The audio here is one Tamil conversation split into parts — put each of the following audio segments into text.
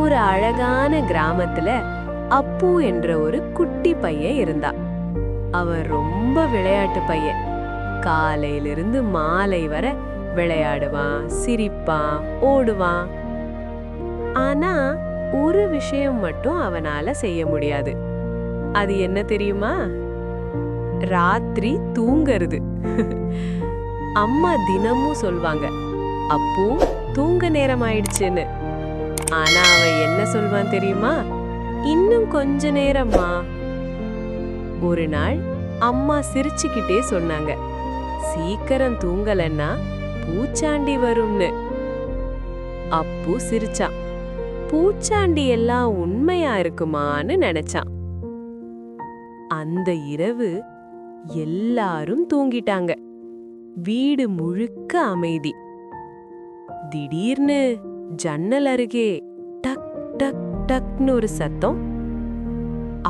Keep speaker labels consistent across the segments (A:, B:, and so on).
A: ஒரு அழகான கிராமத்துல அப்பு என்ற ஒரு குட்டி பையன் இருந்தான். அவன் ரொம்ப விளையாட்டு பையன். காலையிலிருந்து மாலை வரை விளையாடுவான், சிரிப்பான், ஓடுவான். ஆனா ஒரு விஷயம் மட்டும் அவனால செய்ய முடியாது. அது என்ன தெரியுமா? ராத்திரி தூங்கறது. அம்மா தினமும் சொல்வாங்க, அப்பு தூங்க நேரம் ஆயிடுச்சுன்னு. ஆனா அவன் என்ன சொல்வான் தெரியுமா? இன்னும் கொஞ்ச நேரமா. ஒரு நாள் அம்மா சிரிச்சுக்கிட்டே சொன்னாங்க, சீக்கிரம் தூங்கலன்னா பூச்சாண்டி வரும்னு. அப்பு சிரிச்சான். பூச்சாண்டி எல்லாம் உண்மையா இருக்குமான்னு நினைச்சான். அந்த இரவு எல்லாரும் தூங்கிட்டாங்க. வீடு முழுக்க அமைதி. திடீர்னு ஜன்னல் அருகே டக் டக் டக்னு ஒரு சத்தம்.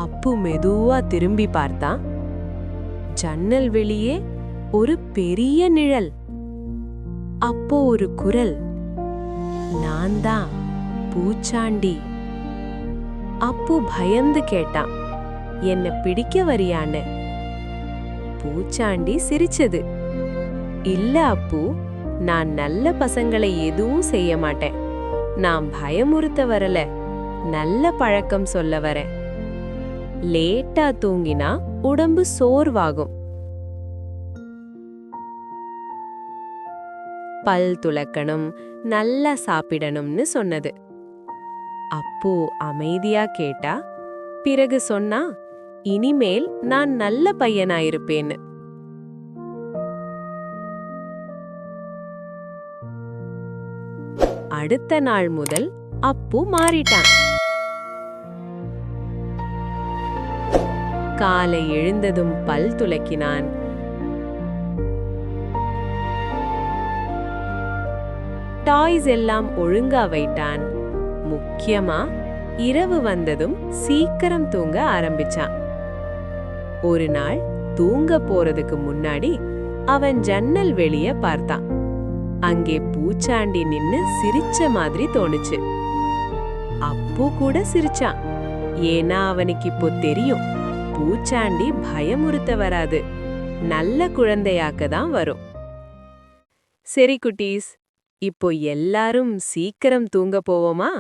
A: அப்பு மெதுவா திரும்பி பார்த்தான். ஜன்னல் வெளியே ஒரு பெரிய நிழல். அப்போ ஒரு குரல், நான் தான் பூச்சாண்டி. அப்பு பயந்து கேட்டான், என்ன பிடிக்க வரியான்னு. பூச்சாண்டி சிரிச்சது, இல்ல அப்பு, நான் நல்ல பசங்களை எதுவும் செய்ய மாட்டேன். நான் பயமுறுத்த வரல, நல்ல பழக்கம் சொல்ல வரேன். லேட்டா தூங்கினா உடம்பு சோர்வாகும். பல் துலக்கணும், நல்லா சாப்பிடணும்னு சொன்னது. அப்போ அமைதியா கேட்டா. பிறகு சொன்னா, இனிமேல் நான் நல்ல பையனாயிருப்பேன்னு. அடுத்த நாள் முதல் அப்பு மாறிட்டான். காலை எழுந்ததும் பல் துலக்கினான். டாய்ஸ் எல்லாம் ஒழுங்கா வைட்டான். முக்கியமா இரவு வந்ததும் சீக்கிரம் தூங்க ஆரம்பிச்சான். ஒரு நாள் தூங்க போறதுக்கு முன்னாடி அவன் ஜன்னல் வெளிய பார்த்தான். அங்கே பூச்சாண்டி நின்னு சிரிச்ச மாதிரி தோணுச்சு. அப்பு கூட சிரிச்சான். ஏன்னா அவனுக்கு இப்போ தெரியும், பூச்சாண்டி பயமுறுத்த வராது, நல்ல குழந்தையாக்க தான் வரும். சரி குட்டீஸ், இப்போ எல்லாரும் சீக்கிரம் தூங்க போவோமா?